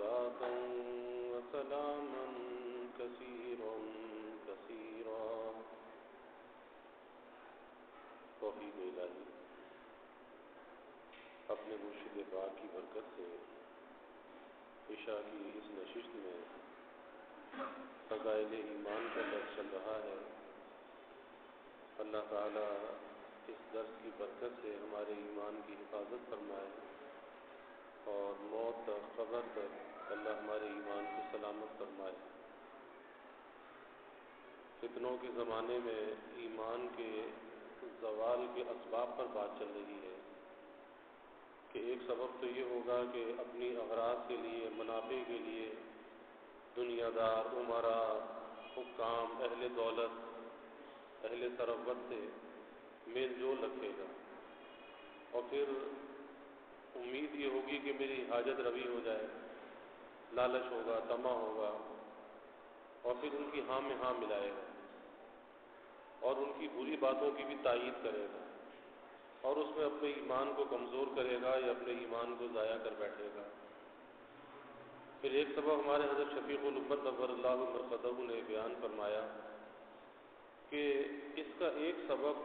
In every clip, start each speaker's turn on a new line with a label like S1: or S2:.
S1: صلاة وسلاما كثيرا كثيرا. توفیق الہی اپنے مرشد پاک کی برکت سے عشاء کی اس نشست میں فضائل ایمان کا درس چل رہا ہے. اللہ تعالیٰ اس درس کی برکت سے ہمارے ایمان کی حفاظت فرمائے اور موت تک قبر تک اللہ ہمارے ایمان کو سلامت فرمائے. فتنوں کے زمانے میں ایمان کے زوال کے اسباب پر بات چل رہی ہے کہ ایک سبب تو یہ ہوگا کہ اپنی اغراض کے لیے، منافع کے لیے دنیا دار، امراء، حکام، اہل دولت، اہل ثروت سے میل جول رکھے گا اور پھر امید یہ ہوگی کہ میری حاجت روی ہو جائے، لالچ ہوگا، طمع ہوگا اور پھر ان کی ہاں میں ہاں ملائے گا اور ان کی بری باتوں کی بھی تائید کرے گا اور اس میں اپنے ایمان کو کمزور کرے گا یا اپنے ایمان کو ضائع کر بیٹھے گا. پھر ایک سبب ہمارے حضرت شفیق الامت نور اللہ مرقدہ نے بیان فرمایا کہ اس کا ایک سبب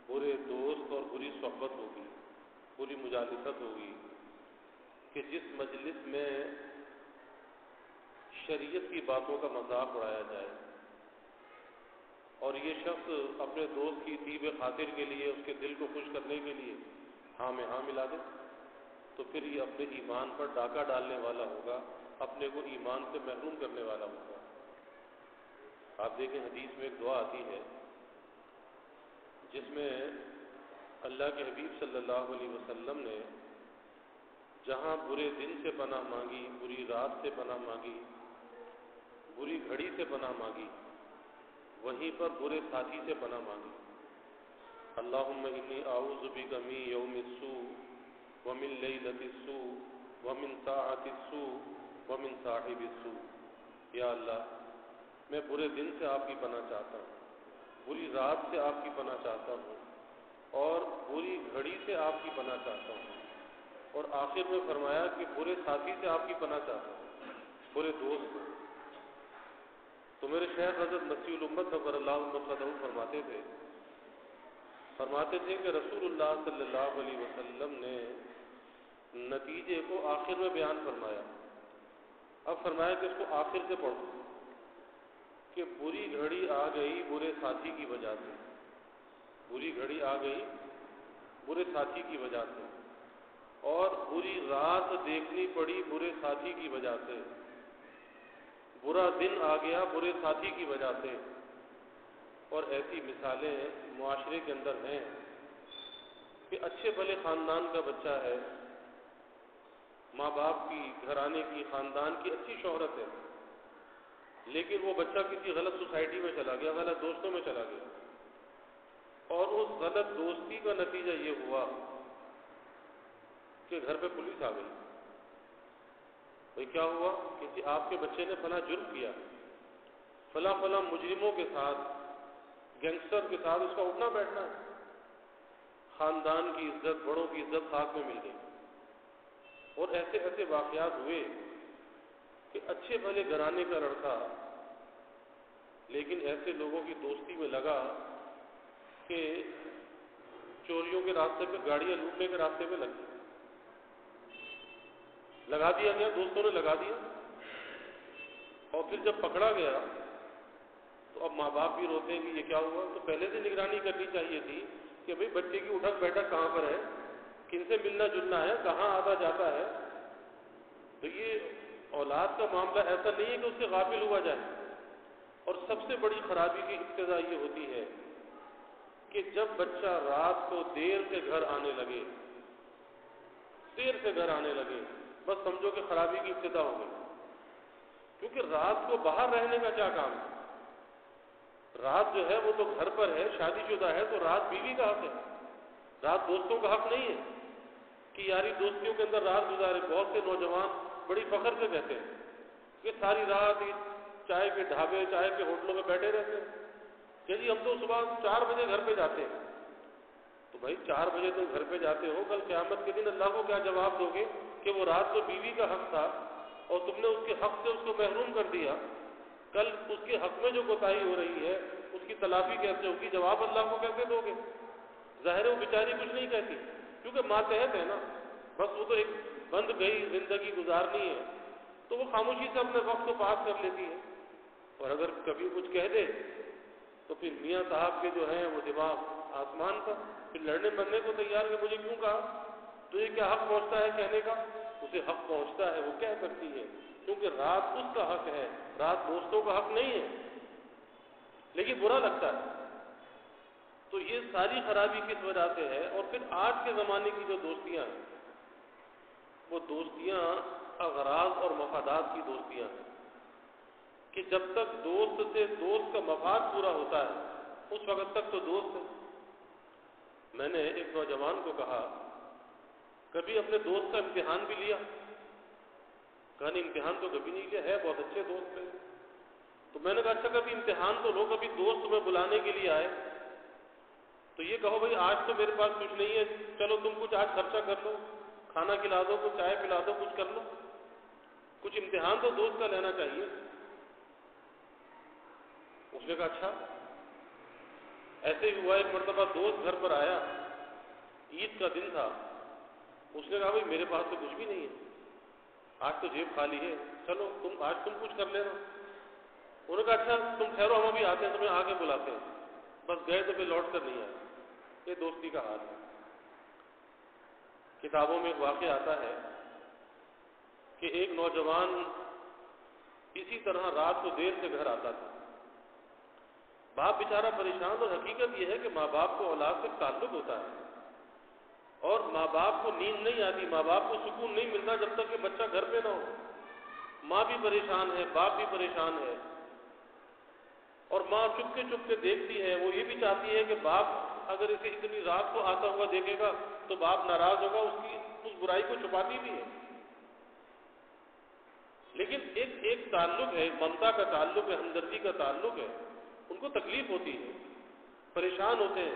S1: برے دوست اور بری صحبت ہوگی، بری مجالست ہوگی کہ جس مجلس میں شریعت کی باتوں کا مذاق اڑایا جائے اور یہ شخص اپنے دوست کی طیب خاطر کے لیے، اس کے دل کو خوش کرنے کے لیے ہاں میں ہاں ملا دے، تو پھر یہ اپنے ایمان پر ڈاکہ ڈالنے والا ہوگا، اپنے کو ایمان سے محروم کرنے والا ہوگا. آپ دیکھیں حدیث میں ایک دعا آتی ہے جس میں اللہ کے حبیب صلی اللہ علیہ وسلم نے جہاں برے دن سے پناہ مانگی، بری رات سے پناہ مانگی، بری گھڑی سے پناہ مانگی، وہیں پر برے ساتھی سے پناہ مانگی. اللہم انی اعوذ بک من یوم السوء ومن لیلۃ السوء ومن ساعۃ السوء ومن صاحب السوء. یا اللہ میں برے دن سے آپ کی پناہ چاہتا ہوں، بری رات سے آپ کی پناہ چاہتا ہوں اور بری گھڑی سے آپ کی پناہ چاہتا ہوں. اور آخر میں فرمایا کہ برے ساتھی سے آپ کی پناہ چاہتا ہوں، برے دوست کو. تو میرے شیخ حضرت مسیح الامت نور اللہ مرقدہ فرماتے تھے کہ رسول اللہ صلی اللہ علیہ وسلم نے نتیجے کو آخر میں بیان فرمایا. اب فرمایا کہ اس کو آخر سے پڑھو کہ بری گھڑی آ گئی برے ساتھی کی وجہ سے، بری گھڑی آ گئی برے ساتھی کی وجہ سے اور بری رات دیکھنی پڑی برے ساتھی کی وجہ سے، برا دن آ گیا برے ساتھی کی وجہ سے. اور ایسی مثالیں معاشرے کے اندر ہیں کہ اچھے بھلے خاندان کا بچہ ہے، ماں باپ کی، گھرانے کی، خاندان کی اچھی شہرت ہے، لیکن وہ بچہ کسی غلط سوسائٹی میں چلا گیا، غلط دوستوں میں چلا گیا اور اس غلط دوستی کا نتیجہ یہ ہوا کہ گھر پہ پولیس آ گئی. بھئی کیا ہوا کہ آپ کے بچے نے فلاں جرم کیا، فلاں فلاں مجرموں کے ساتھ، گینگسٹر کے ساتھ اس کا اٹھنا بیٹھنا ہے. خاندان کی عزت، بڑوں کی عزت خاک میں مل گئی. اور ایسے ایسے واقعات ہوئے کہ اچھے بھلے گھرانے کا لڑکا لیکن ایسے لوگوں کی دوستی میں لگا کہ چوریوں کے راستے پہ، گاڑیاں لوٹنے کے راستے پہ لگا دیا گیا، دوستوں نے لگا دیا. اور پھر جب پکڑا گیا تو اب ماں باپ بھی روتے ہیں کہ یہ کیا ہوا. تو پہلے سے نگرانی کرنی چاہیے تھی کہ بھئی بچے کی اٹھک بیٹھک کہاں پر ہے، کن سے ملنا جلنا ہے، کہاں آتا جاتا ہے. تو یہ اولاد کا معاملہ ایسا نہیں ہے کہ اس سے غافل ہوا جائے. اور سب سے بڑی خرابی کی ابتدا یہ ہوتی ہے کہ جب بچہ رات کو دیر سے گھر آنے لگے، دیر سے گھر آنے لگے، بس سمجھو کہ خرابی کی ابتدا ہو گئی. کیونکہ رات کو باہر رہنے کا کیا کام ہے؟ رات جو ہے وہ تو گھر پر ہے، شادی شدہ ہے تو رات بیوی کا حق ہے، رات دوستوں کا حق نہیں ہے کہ یاری دوستیوں کے اندر رات گزارے. بہت سے نوجوان بڑی فخر سے کہتے ہیں کہ ساری رات چائے کے ڈھابے، چائے کے ہوٹلوں میں بیٹھے رہتے ہیں کہ جی ہم تو صبح 4 بجے گھر پہ جاتے ہیں. تو بھائی 4 بجے تم گھر پہ جاتے ہو، کل قیامت کے دن اللہ کو کیا جواب دو گے کہ وہ رات تو بیوی کا حق تھا اور تم نے اس کے حق سے اس کو محروم کر دیا، کل اس کے حق میں جو کوتاہی ہو رہی ہے اس کی تلافی کیسے ہوگی، جواب اللہ کو کیسے دو گے؟ ظاہر ہے وہ بیچاری کچھ نہیں کہتی کیونکہ ماتحت ہے نا، بس وہ تو ایک بند گئی زندگی گزارنی ہے تو وہ خاموشی سے اپنے وقت کو پاس کر لیتی ہے۔ اور اگر کبھی کچھ کہہ دے تو پھر میاں صاحب کے جو ہیں وہ دماغ آسمان پر، پھر لڑنے مرنے کو تیار کہ مجھے کیوں کہا، تجھے کیا حق پہنچتا ہے کہنے کا؟ اسے حق پہنچتا ہے، وہ کہہ سکتی ہے کیونکہ رات اس کا حق ہے، رات دوستوں کا حق نہیں ہے، لیکن برا لگتا ہے۔ تو یہ ساری خرابی کس وجہ سے ہے؟ اور پھر آج کے زمانے کی جو دوستیاں ہیں وہ دوستیاں اغراض اور مفادات کی دوستیاں ہیں کہ جب تک دوست سے دوست کا مفاد پورا ہوتا ہے اس وقت تک تو دوست ہے۔ میں نے ایک نوجوان کو کہا کبھی اپنے دوست کا امتحان بھی لیا؟ کہا نہیں امتحان تو کبھی نہیں لیا، ہے بہت اچھے دوست ہے۔ تو میں نے کہا اچھا کبھی امتحان تو لو، کبھی دوست تمہیں بلانے کے لیے آئے تو یہ کہو بھائی آج تو میرے پاس کچھ نہیں ہے، چلو تم کچھ آج خرچہ کر لو، کھانا کھلا دو، کچھ چائے پلا دو، کچھ کر لو، کچھ امتحان تو دوست کا لینا چاہیے۔ اس نے کہا اچھا۔ ایسے ہی ہوا ایک مرتبہ دوست گھر پر آیا، عید کا دن تھا، اس نے کہا بھائی میرے پاس تو کچھ بھی نہیں ہے، آج تو جیب خالی ہے، چلو آج تم کچھ کر لینا۔ انہوں نے کہا اچھا تم ٹھہرو ہم ابھی آتے ہیں، تمہیں آگے بلاتے ہیں۔ بس گئے تو پھر لوٹ کر نہیں آئے۔ یہ دوستی کا حال ہے۔ کتابوں میں ایک واقعہ آتا ہے کہ ایک نوجوان اسی طرح رات کو دیر سے گھر آتا تھا، باپ بیچارہ پریشان، اور حقیقت یہ ہے کہ ماں باپ کو اولاد سے تعلق ہوتا ہے اور ماں باپ کو نیند نہیں آتی، ماں باپ کو سکون نہیں ملتا جب تک کہ بچہ گھر پہ نہ ہو۔ ماں بھی پریشان ہے، باپ بھی پریشان ہے، اور ماں چپ کے دیکھتی ہے، وہ یہ بھی چاہتی ہے کہ باپ اگر اسے اتنی رات کو آتا ہوا دیکھے گا تو باپ ناراض ہوگا، اس برائی کو چھپاتی بھی ہے۔ لیکن ایک تعلق ہے، ممتا کا تعلق ہے، ہمدردی کا تعلق ہے، ان کو تکلیف ہوتی ہے، پریشان ہوتے ہیں،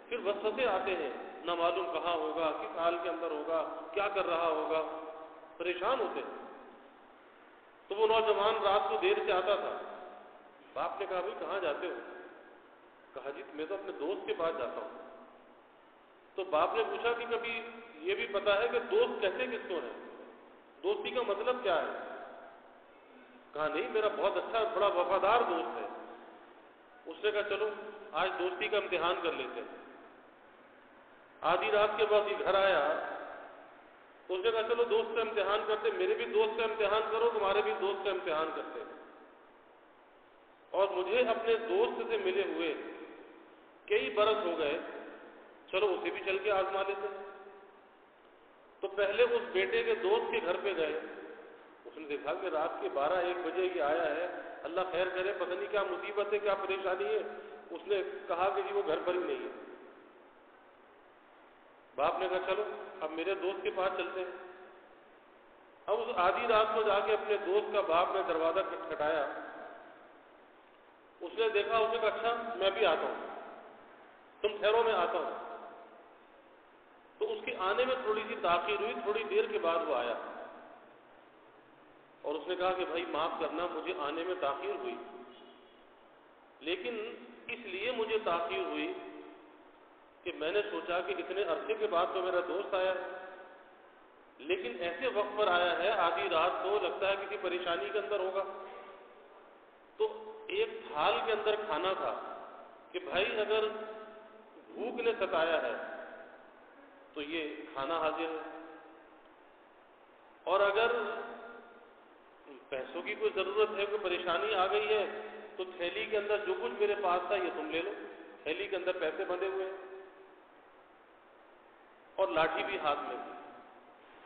S1: پھر وسوسے آتے ہیں، نہ معلوم کہاں ہوگا، کس حال کے اندر ہوگا، کیا کر رہا ہوگا، پریشان ہوتے ہیں۔ تو وہ نوجوان رات کو دیر سے آتا تھا، باپ نے کہا بھائی کہاں جاتے ہو؟ کہا جی میں تو اپنے دوست کے پاس جاتا ہوں۔ تو باپ نے پوچھا کہ کبھی یہ بھی پتا ہے کہ دوست کہتے کس کو ہیں، دوستی کا مطلب کیا ہے؟ کہا نہیں میرا بہت اچھا بڑا وفادار دوست ہے۔ اس نے کہا چلو آج دوستی کا امتحان کر لیتے ہیں۔ آدھی رات کے بعد یہ گھر آیا، اس نے کہا چلو دوست کا امتحان کرتے، میرے بھی دوست کا امتحان کرو، تمہارے بھی دوست کا امتحان کرتے۔ اور مجھے اپنے دوست سے ملے ہوئے کئی برس ہو گئے، چلو اسے بھی چل کے آزما لیتے۔ تو پہلے اس بیٹے کے دوست کے گھر پہ گئے، اس نے دیکھا کہ رات کے 12-1 بجے یہ آیا ہے، اللہ خیر کرے، پتہ نہیں کیا مصیبت ہے، کیا پریشانی ہے۔ اس نے کہا کہ جی وہ گھر پر ہی نہیں ہے۔ باپ نے کہا چلو اب میرے دوست کے پاس چلتے ہیں۔ اب اس آدھی رات کو جا کے اپنے دوست کا باپ نے دروازہ کھٹکھٹایا، اس نے دیکھا، اس نے کہا اچھا میں بھی آتا ہوں، تم ٹھہرو میں آتا ہوں۔ تو اس کے آنے میں تھوڑی سی تاخیر ہوئی، تھوڑی دیر کے بعد وہ آیا اور اس نے کہا کہ بھائی معاف کرنا مجھے آنے میں تاخیر ہوئی، لیکن اس لیے مجھے تاخیر ہوئی کہ میں نے سوچا کہ اتنے عرصے کے بعد تو میرا دوست آیا ہے، لیکن ایسے وقت پر آیا ہے آدھی رات کو، لگتا ہے کسی پریشانی کے اندر ہوگا۔ تو ایک تھال کے اندر کھانا تھا کہ بھائی اگر بھوک نے ستایا ہے تو یہ کھانا حاضر ہے، اور اگر پیسوں کی کوئی ضرورت ہے، کوئی پریشانی آ گئی ہے تو تھیلی کے اندر جو کچھ میرے پاس تھا یہ تم لے لو، تھیلی کے اندر پیسے بندھے ہوئے ہیں اور لاٹھی بھی ہاتھ میں تھی،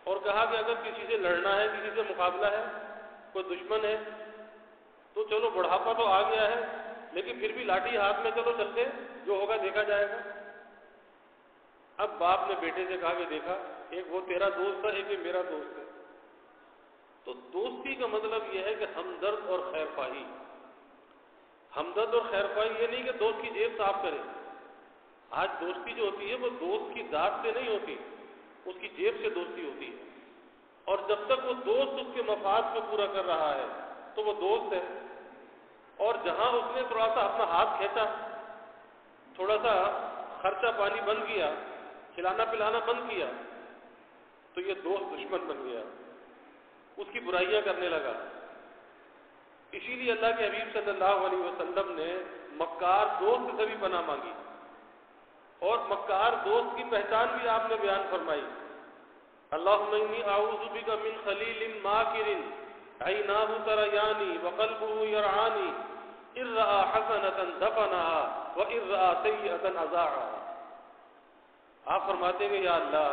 S1: اور کہا کہ اگر کسی سے لڑنا ہے، کسی سے مقابلہ ہے، کوئی دشمن ہے تو چلو بڑھاپا تو آ گیا ہے لیکن پھر بھی لاٹھی ہاتھ میں، چلو چلتے، جو ہوگا دیکھا جائے گا۔ اب باپ نے بیٹے سے کہا کہ دیکھا ایک وہ تیرا دوست تھا، ایک میرا دوست ہے۔ تو دوستی کا مطلب یہ ہے کہ ہمدرد اور خیر خواہی۔ ہمدرد اور خیر خواہی یہ نہیں کہ دوست کی جیب صاف کرے، آج دوستی جو ہوتی ہے وہ دوست کی ذات سے نہیں ہوتی، اس کی جیب سے دوستی ہوتی ہے، اور جب تک وہ دوست اس کے مفاد کو پورا کر رہا ہے تو وہ دوست ہے، اور جہاں اس نے تھوڑا سا اپنا ہاتھ کھینچا، تھوڑا سا خرچہ پانی بند کیا، کھلانا پلانا بند کیا، تو یہ دوست دشمن بن گیا، اس کی برائیاں کرنے لگا۔ اسی لیے اللہ کے حبیب صلی اللہ علیہ وسلم نے مکار دوست سے بھی پناہ مانگی، اور مکار دوست کی پہچان بھی آپ نے بیان فرمائی، اللہم انی اعوذ بک من خلیل ماکر عیناہ تریانی وقلبہ یرعانی ان رأى حسنة دفنها وان رأى سیئة اذاعها۔ آپ فرماتے ہیں یا اللہ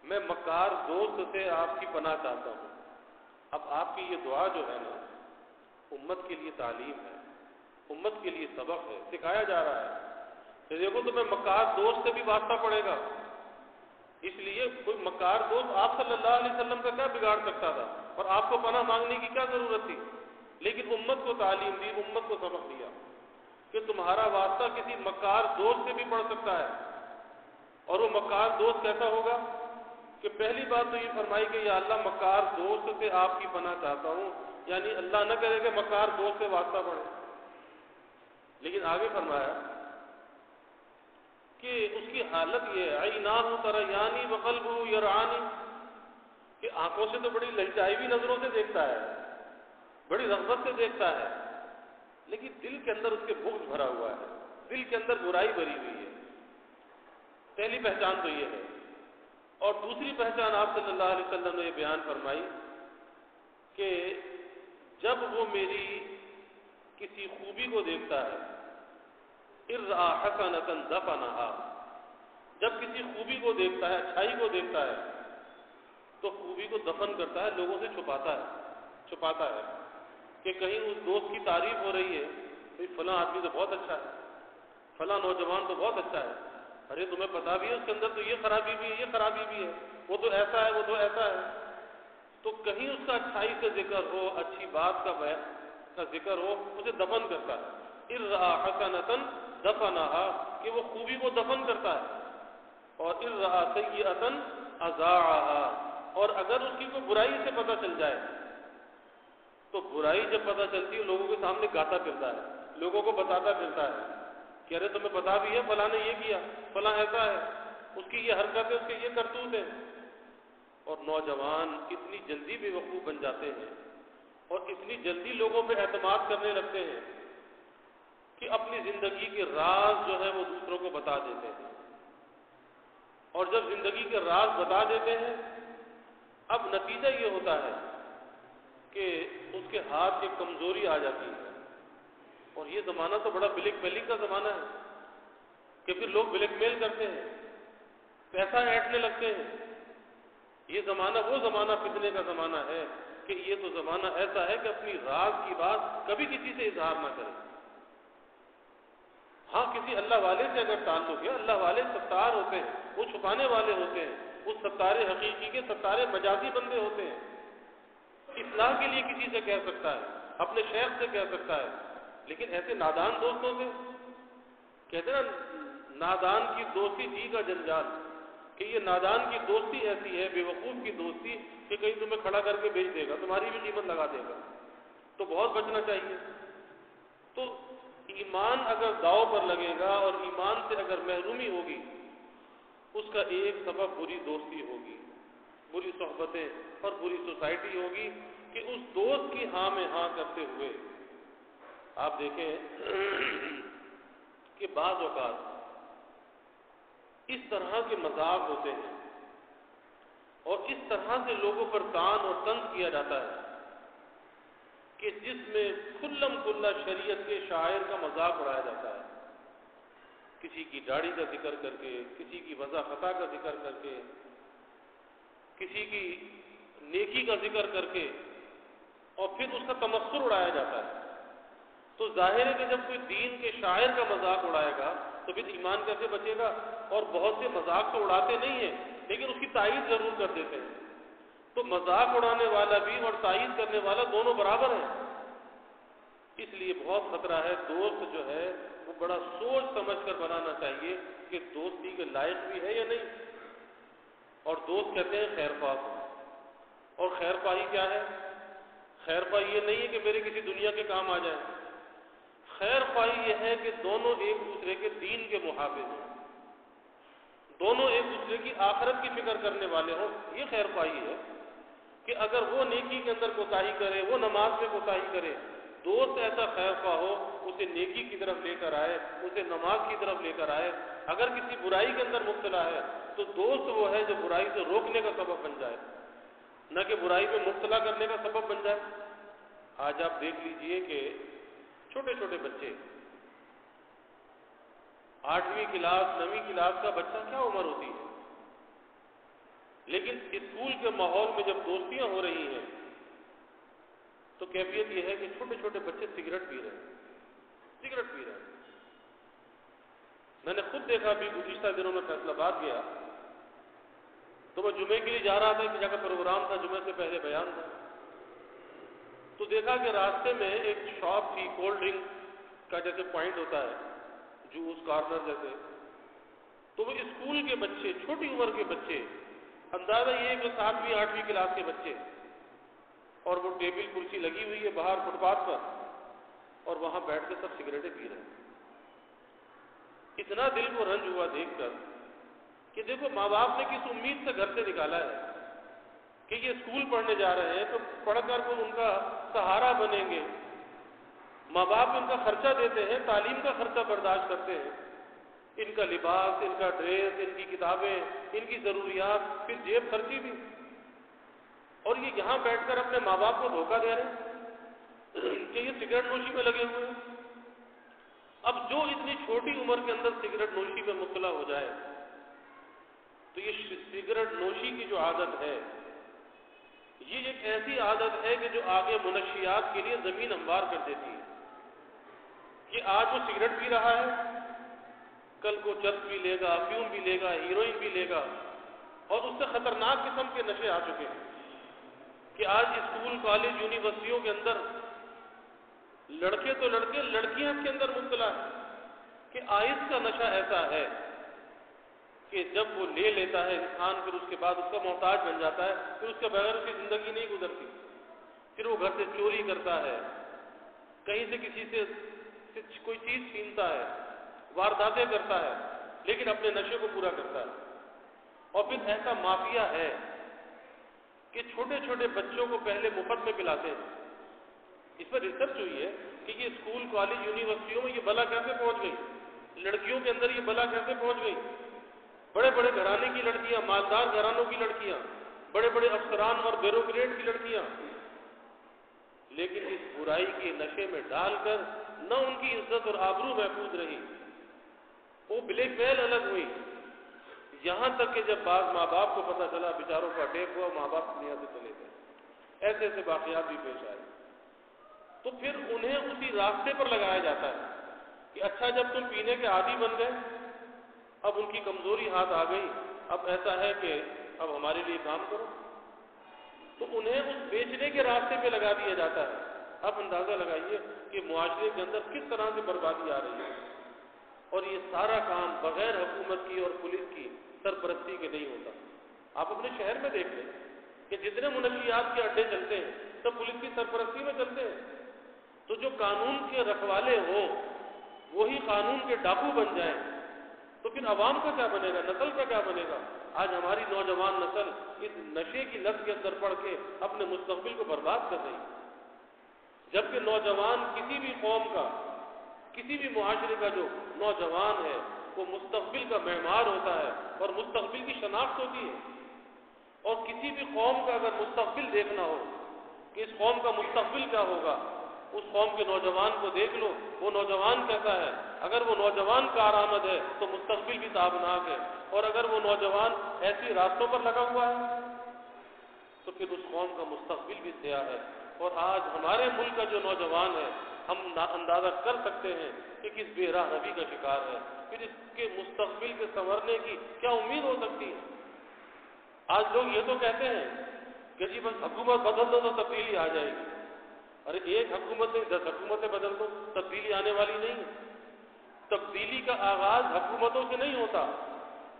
S1: میں مکار دوست سے آپ کی پناہ چاہتا ہوں۔ اب آپ کی یہ دعا جو ہے نا امت کے لیے تعلیم ہے، امت کے لیے سبق ہے، سکھایا جا رہا ہے کہ دیکھو تمہیں مکار دوست سے بھی واسطہ پڑے گا، اس لیے کوئی مکار دوست آپ صلی اللہ علیہ وسلم کا کیا بگاڑ سکتا تھا، اور آپ کو پناہ مانگنے کی کیا ضرورت تھی؟ لیکن امت کو تعلیم دی، امت کو سبق دیا کہ تمہارا واسطہ کسی مکار دوست سے بھی پڑ سکتا ہے، اور وہ مکار دوست کیسا ہوگا کہ پہلی بات تو یہ فرمائی کہ یا اللہ مکار دوست سے آپ کی پناہ چاہتا ہوں، یعنی اللہ نہ کرے کہ مکار دوست سے واسطہ پڑے۔ لیکن آگے فرمایا کہ اس کی حالت یہ ہے عیناہ تریانی وقلبہ یرعانی، کہ آنکھوں سے تو بڑی للچائی ہوئی نظروں سے دیکھتا ہے، بڑی رغبت سے دیکھتا ہے، لیکن دل کے اندر اس کے بغض بھرا ہوا ہے، دل کے اندر برائی بھری ہوئی ہے۔ پہلی پہچان تو یہ ہے، اور دوسری پہچان آپ صلی اللہ علیہ وسلم نے یہ بیان فرمائی کہ جب وہ میری کسی خوبی کو دیکھتا ہے اِذْ رَأَىٰ حَسَنَةً دَفَنَهَا، جب کسی خوبی کو دیکھتا ہے، اچھائی کو دیکھتا ہے تو خوبی کو دفن کرتا ہے، لوگوں سے چھپاتا ہے کہ کہیں اس دوست کی تعریف ہو رہی ہے، بھئی فلاں آدمی تو بہت اچھا ہے، فلاں نوجوان تو بہت اچھا ہے، ارے تمہیں پتا بھی ہے اس کے اندر تو یہ خرابی بھی ہے، یہ خرابی بھی ہے، وہ تو ایسا ہے، وہ تو ایسا ہے، تو کہیں اس کا اچھائی کا ذکر ہو، اچھی بات کا ذکر ہو، اسے دفن کرتا ہے۔ اِذْ رَأَىٰ حَسَنَةً دَفَنَهَا، کہ وہ خوبی کو دفن کرتا ہے، اور اِذْ رَأَىٰ سَیِّئَةً أَذَاعَهَا، اور اگر اس کی کوئی برائی سے پتہ چل جائے تو برائی جب پتہ چلتی ہے لوگوں کے سامنے گاتا پھرتا ہے، لوگوں کو بتاتا پھرتا ہے کہ ارے تمہیں پتا بھی ہے فلاں نے یہ کیا، فلاں ایسا ہے، اس کی یہ حرکت ہے، اس کے یہ کرتوت ہے۔ اور نوجوان اتنی جلدی بے وقوف بن جاتے ہیں اور اتنی جلدی لوگوں پہ اعتماد کرنے لگتے ہیں کہ اپنی زندگی کے راز جو ہے وہ دوسروں کو بتا دیتے ہیں، اور جب زندگی کے راز بتا دیتے ہیں اب نتیجہ یہ ہوتا ہے کہ اس کے ہاتھ کی کمزوری آ جاتی ہے، اور یہ زمانہ تو بڑا بلیک میلنگ کا زمانہ ہے کہ پھر لوگ بلیک میل کرتے ہیں، پیسہ ایٹنے لگتے ہیں۔ یہ زمانہ وہ زمانہ فتنے کا زمانہ ہے کہ یہ تو زمانہ ایسا ہے کہ اپنی راز کی بات کبھی کسی سے اظہار نہ کرے۔ ہاں کسی اللہ والے سے اگر تعلق ہے، اللہ والے ستار ہوتے ہیں، وہ چھپانے والے ہوتے ہیں، وہ ستارے حقیقی کے ستارے مجازی بندے ہوتے ہیں، اصلاح کے لیے کسی سے کہہ سکتا ہے، اپنے شیخ سے کہہ سکتا ہے، لیکن ایسے نادان دوستوں سے کہتے ہیں نا نادان کی دوستی جی کا جنجال، کہ یہ نادان کی دوستی ایسی ہے، بے وقوف کی دوستی کہ کہیں تمہیں کھڑا کر کے بیچ دے گا، تمہاری بھی قیمت لگا دے گا، تو بہت بچنا چاہیے۔ تو ایمان اگر داؤ پر لگے گا اور ایمان سے اگر محرومی ہوگی، اس کا ایک سبب بری دوستی ہوگی، بری صحبتیں اور بری سوسائٹی ہوگی کہ اس دوست کی ہاں میں ہاں کرتے ہوئے آپ دیکھیں کہ بعض اوقات اس طرح کے مذاق ہوتے ہیں اور اس طرح سے لوگوں پر طعن اور طنز کیا جاتا ہے کہ جس میں کھلم کھلا شریعت کے شاعر کا مذاق اڑایا جاتا ہے، کسی کی داڑھی کا ذکر کر کے، کسی کی وضع خطا کا ذکر کر کے، کسی کی نیکی کا ذکر کر کے، اور پھر اس کا تمسخر اڑایا جاتا ہے۔ تو ظاہر ہے کہ جب کوئی دین کے شاعر کا مذاق اڑائے گا تو پھر ایمان کیسے بچے گا؟ اور بہت سے مذاق تو اڑاتے نہیں ہیں لیکن اس کی تائید ضرور کر دیتے ہیں۔ تو مذاق اڑانے والا بھی اور تائید کرنے والا دونوں برابر ہیں۔ اس لیے بہت خطرہ ہے. دوست جو ہے وہ بڑا سوچ سمجھ کر بنانا چاہیے کہ دوستی کے لائق بھی ہے یا نہیں. اور دوست کہتے ہیں خیر خواہ کو. اور خیر خواہی کیا ہے؟ خیر خواہی یہ نہیں ہے کہ میرے کسی دنیا کے کام آ جائے. خیر خواہی یہ ہے کہ دونوں ایک دوسرے کے دین کے محافظ ہوں, دونوں ایک دوسرے کی آخرت کی فکر کرنے والے ہوں. یہ خیر خواہی ہے کہ اگر وہ نیکی کے اندر کوتاہی کرے, وہ نماز میں کوتاہی کرے, دوست ایسا خیر خواہ ہو, اسے نیکی کی طرف لے کر آئے, اسے نماز کی طرف لے کر آئے. اگر کسی برائی کے اندر مبتلا ہے تو دوست وہ ہے جو برائی سے روکنے کا سبب بن جائے, نہ کہ برائی میں مبتلا کرنے کا سبب بن جائے. آج آپ دیکھ لیجئے کہ چھوٹے چھوٹے بچے, 8ویں کلاس 9ویں کلاس کا بچہ کیا عمر ہوتی ہے, لیکن اسکول کے ماحول میں جب دوستیاں ہو رہی ہیں تو کیفیت یہ ہے کہ چھوٹے چھوٹے بچے سگریٹ پی رہے ہیں. میں نے خود دیکھا, ابھی گزشتہ دنوں میں فیصل آباد گیا تو میں جمعے کے لیے جا رہا تھا, ایک جگہ پروگرام تھا, جمعے سے پہلے بیان تھا, تو دیکھا کہ راستے میں ایک شاپ تھی, کولڈ ڈرنک کا جیسے پوائنٹ ہوتا ہے, جوس کارنر جیسے. تو وہ اسکول کے بچے, چھوٹی عمر کے بچے, اندازہ یہ کہ 7ویں 8ویں کلاس کے بچے, اور وہ ٹیبل کرسی لگی ہوئی ہے باہر فٹ پاتھ پر, اور وہاں بیٹھ کے سب سگریٹیں پی رہے ہیں. اتنا دل کو رنج ہوا دیکھ کر کہ دیکھو ماں باپ نے کس امید سے گھر سے نکالا ہے کہ یہ اسکول پڑھنے جا رہے ہیں تو پڑھ کر وہ ان کا سہارا بنیں گے. ماں باپ ان کا خرچہ دیتے ہیں, تعلیم کا خرچہ برداشت کرتے ہیں, ان کا لباس, ان کا ڈریس, ان کی کتابیں, ان کی ضروریات, پھر جیب خرچی بھی, اور یہ یہاں بیٹھ کر اپنے ماں باپ کو دھوکہ دے رہے ہیں کہ یہ سگریٹ نوشی میں لگے ہوئے ہیں. اب جو اتنی چھوٹی عمر کے اندر سگریٹ نوشی میں مبتلا ہو جائے تو یہ سگریٹ نوشی کی جو عادت ہے یہ ایک ایسی عادت ہے کہ جو آگے منشیات کے لیے زمین ہموار کر دیتی ہے. کہ آج وہ سگریٹ پی رہا ہے, کل کو چرس بھی لے گا, افیون بھی لے گا, ہیروئن بھی لے گا, اور اس سے خطرناک قسم کے نشے آ چکے ہیں کہ آج اسکول, کالج, یونیورسٹیوں کے اندر لڑکے تو لڑکے, لڑکیاں اس کے اندر مبتلا ہے کہ آئس کا نشہ ایسا ہے کہ جب وہ لے لیتا ہے انسان, پھر اس کے بعد اس کا محتاج بن جاتا ہے, پھر اس کے بغیر اس کی زندگی نہیں گزرتی. پھر وہ گھر سے چوری کرتا ہے, کہیں سے کسی سے کوئی چیز چھینتا ہے, وارداتیں کرتا ہے, لیکن اپنے نشے کو پورا کرتا ہے. اور پھر ایسا مافیا ہے کہ چھوٹے چھوٹے بچوں کو پہلے مفت میں پلاتے ہیں. اس پر ریسرچ ہوئی ہے کہ یہ اسکول, کالج, یونیورسٹیوں میں یہ بلا کیسے پہنچ گئی, لڑکیوں کے اندر یہ بلا کیسے پہنچ گئی. بڑے بڑے گھرانے کی لڑکیاں, مالدار گھرانوں کی لڑکیاں, بڑے بڑے افسران اور بیوروکریٹ کی لڑکیاں, لیکن اس برائی کے نشے میں ڈال کر نہ ان کی عزت اور آبرو محفوظ رہی, وہ بلیک میل الگ ہوئی. یہاں تک کہ جب بعض ماں باپ کو پتہ چلا, بیچاروں کا اٹیک ہوا, ماں باپ دنیا سے چلے گئے. ایسے ایسے واقعات بھی پیش آئے. تو پھر انہیں اسی راستے پر لگایا جاتا ہے کہ اچھا جب تم پینے کے عادی بن گئے, اب ان کی کمزوری ہاتھ آ گئی, اب ایسا ہے کہ اب ہمارے لیے کام کرو, تو انہیں اس بیچنے کے راستے پہ لگا دیا جاتا ہے. اب اندازہ لگائیے کہ معاشرے کے اندر کس طرح سے بربادی آ رہی ہے, اور یہ سارا کام بغیر حکومت کی اور پولیس کی سرپرستی کے نہیں ہوتا. آپ اپنے شہر میں دیکھ لیں کہ جتنے منشیات کے اڈے چلتے ہیں سب پولیس کی سرپرستی میں چلتے ہیں. تو جو قانون کے رکھوالے ہوں وہی قانون کے ڈاکو بن جائیں تو پھر عوام کا کیا بنے گا, نسل کا کیا بنے گا. آج ہماری نوجوان نسل اس نشے کی لت کے اندر پڑ کے اپنے مستقبل کو برباد کر رہی ہے, جبکہ نوجوان کسی بھی قوم کا, کسی بھی معاشرے کا جو نوجوان ہے وہ مستقبل کا معمار ہوتا ہے اور مستقبل کی شناخت ہوتی ہے. اور کسی بھی قوم کا اگر مستقبل دیکھنا ہو کہ اس قوم کا مستقبل کیا ہوگا, اس قوم کے نوجوان کو دیکھ لو, وہ نوجوان کیسا ہے. اگر وہ نوجوان کارآمد ہے تو مستقبل بھی تابناک ہے, اور اگر وہ نوجوان ایسی راستوں پر لگا ہوا ہے تو پھر اس قوم کا مستقبل بھی سیاہ ہے. اور آج ہمارے ملک کا جو نوجوان ہے ہم اندازہ کر سکتے ہیں کہ کس بے راہ روی کا شکار ہے. پھر اس کے مستقبل کے سنورنے کی کیا امید ہو سکتی ہے. آج لوگ یہ تو کہتے ہیں کہ جی بس حکومت بدل دو تو تبدیلی آ جائے گی, ارے ایک حکومت نہیں 10 حکومتیں بدل دو، تبدیلی آنے والی نہیں ہے۔ تبدیلی کا آغاز حکومتوں سے نہیں ہوتا،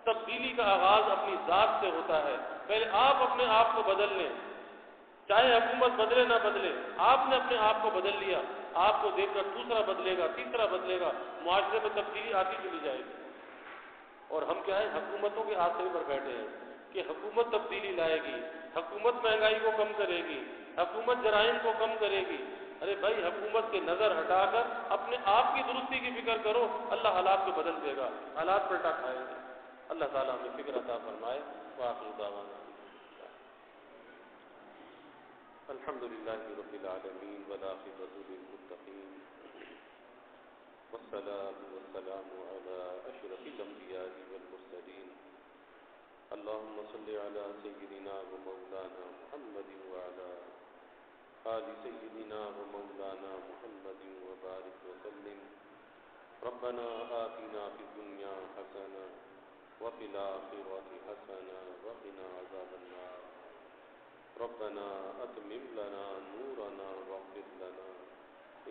S1: تبدیلی کا آغاز اپنی ذات سے ہوتا ہے۔ پہلے آپ اپنے آپ کو بدل لیں، چاہے حکومت بدلے نہ بدلے، آپ نے اپنے آپ کو بدل لیا، آپ کو دیکھ کر دوسرا بدلے گا، تیسرا بدلے گا، معاشرے میں تبدیلی آتی چلی جائے گی۔ اور ہم کیا ہے، حکومتوں کے آسرے پر بیٹھے ہیں کہ حکومت تبدیلی لائے گی، حکومت مہنگائی کو کم کرے گی، حکومت جرائم کو کم کرے گی۔ ارے بھائی، حکومت سے نظر ہٹا کر اپنے آپ کی درستی کی فکر کرو، اللہ حالات کو بدل دے گا، حالات پلٹا کھائیں گے۔ اللہ تعالیٰ ہمیں فکر عطا فرمائے۔ وآخر دعوانا الحمد للہ رب العالمین والعاقبۃ للمتقین والصلاة والسلام على اشرف الانبیاء والمرسلین اللهم صل على سيدنا ومولانا محمد وعلى آل سيدنا ومولانا محمد وبارك وسلم ربنا آتنا في الدنيا حسنة وفي الآخرة حسنة وقنا عذاب النار ربنا أتمم لنا نورنا واغفر لنا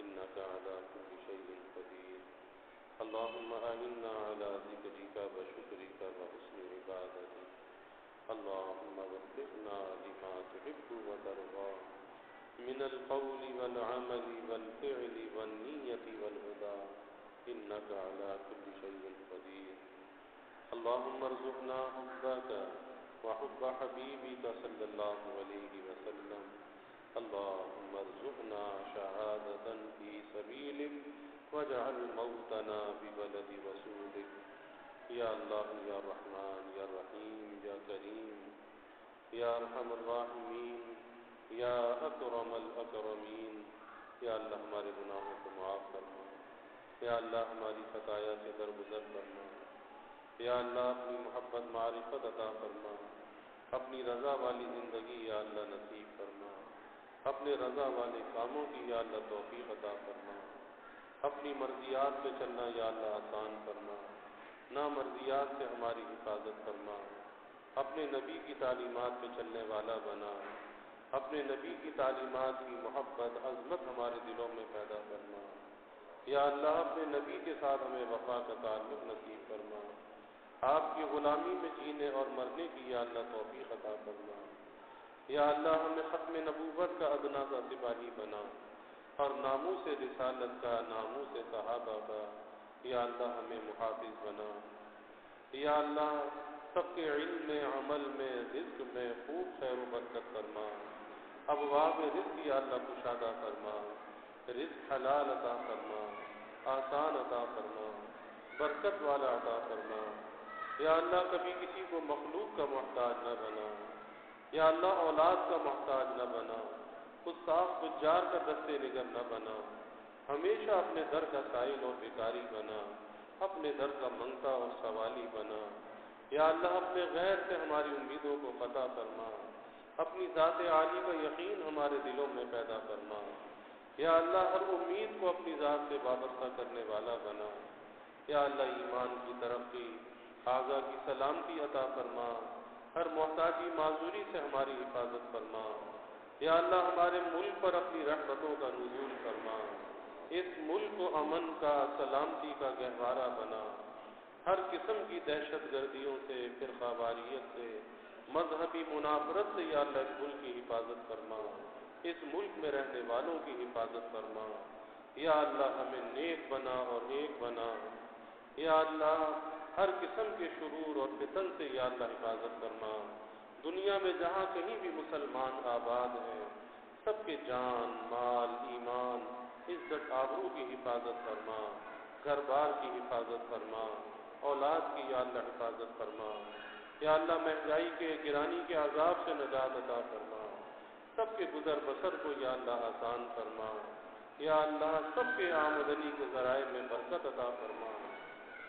S1: إنك على كل شيء قدير اللهم أعنا على ذكرك وشكرك وحسن عبادتك اللهم وفقنا لما تحب وترضى من القول والعمل والفعل والنية والهدى إنك على كل شيء قدير اللهم ارزقنا حبك وحب حبيبك صلى الله عليه وسلم اللهم ارزقنا شهادة في سبيلك واجعل موتنا ببلد رسولك یا اللہ یا رحمان یا رحیم یا کریم یا ارحم الراحمین یا اکرم الاکرمین۔ یا اللہ ہمارے گناہوں کو معاف فرما، یا اللہ ہماری خطایا سے درگزر فرما، یا اللہ اپنی محبت معرفت عطا فرما، اپنی رضا والی زندگی یا اللہ نصیب فرما، اپنے رضا والے کاموں کی یا اللہ توفیق عطا فرما، اپنی مرضیات پہ چلنا یا اللہ آسان فرما، نامرضیات سے ہماری حفاظت فرما، اپنے نبی کی تعلیمات پہ چلنے والا بنا، اپنے نبی کی تعلیمات کی محبت عظمت ہمارے دلوں میں پیدا فرما، یا اللہ اپنے نبی کے ساتھ ہمیں وفا کا تعلق نصیب فرما، آپ کی غلامی میں جینے اور مرنے کی یا اللہ توفیق عطا فرما، یا اللہ ہمیں ختم نبوت کا ادنا کا سپاہی بنا اور ناموس رسالت کا، ناموس صحابہ کا یا اللہ ہمیں محافظ بنا، یا اللہ سب کے علم میں، عمل میں، رزق میں خوب خیر و برکت فرما، ابواب رزق یا اللہ کشادہ فرما، رزق حلال عطا فرما، آسان عطا فرما، برکت والا عطا فرما، یا اللہ کبھی کسی کو مخلوق کا محتاج نہ بنا، یا اللہ اولاد کا محتاج نہ بنا، استاذ تجار کا دستے نگر نہ بنا، ہمیشہ اپنے در کا سائل اور بھکاری بنا، اپنے در کا منگتا اور سوالی بنا، یا اللہ اپنے غیر سے ہماری امیدوں کو قطع فرما، اپنی ذات عالی کا یقین ہمارے دلوں میں پیدا فرما، یا اللہ ہر امید کو اپنی ذات سے وابستہ کرنے والا بنا، یا اللہ ایمان کی ترقی، اعضاء کی سلامتی عطا فرما، ہر محتاجی معذوری سے ہماری حفاظت فرما، یا اللہ ہمارے ملک پر اپنی رحمتوں کا نزول فرما، اس ملک کو امن کا، سلامتی کا گہوارہ بنا، ہر قسم کی دہشت گردیوں سے، فرقہ واریت سے، مذہبی منافرت سے یا اللہ اس ملک کی حفاظت فرما، اس ملک میں رہنے والوں کی حفاظت فرما، یا اللہ ہمیں نیک بنا اور ایک بنا، یا اللہ ہر قسم کے شرور اور فتن سے یا اللہ حفاظت فرما، دنیا میں جہاں کہیں بھی مسلمان آباد ہیں سب کے جان، مال، ایمان، عزت آبرو کی حفاظت فرما، گھر بار کی حفاظت فرما، اولاد کی یا اللہ حفاظت فرما، یا اللہ مہنگائی کے، گرانی کے عذاب سے نجات عطا فرما، سب کے گزر بسر کو یا اللہ آسان فرما، یا اللہ سب کے آمدنی کے ذرائع میں برکت عطا فرما،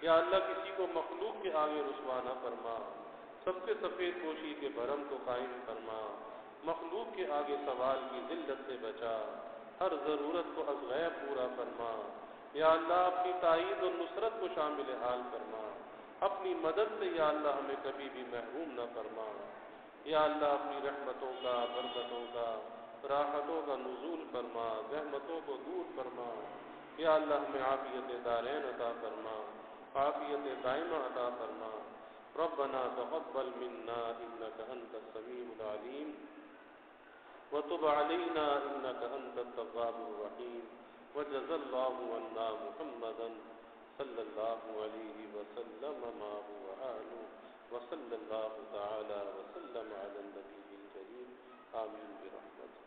S1: یا اللہ کسی کو مخلوق کے آگے رسوا نہ فرما، سب کے سفید پوشی کے بھرم کو قائم فرما، مخلوق کے آگے سوال کی ذلت سے بچا، ہر ضرورت کو از غیب پورا فرما، یا اللہ اپنی تائید اور نصرت کو شامل حال فرما، اپنی مدد سے یا اللہ ہمیں کبھی بھی محروم نہ فرما، یا اللہ اپنی رحمتوں کا، برکتوں کا، راحتوں کا نزول فرما، زحمتوں کو دور فرما۔ یا اللہ ہمیں عافیت دارین عطا فرما، عافیت دائمہ عطا فرما۔ ربنا تقبل منا انك انت السميع العليم وتب علينا انك انت التواب الرحيم وجزى الله عنا محمدا صلى الله عليه وسلم ما هو اهله وصلى الله تعالى وسلم على النبي الكريم آمين برحمته۔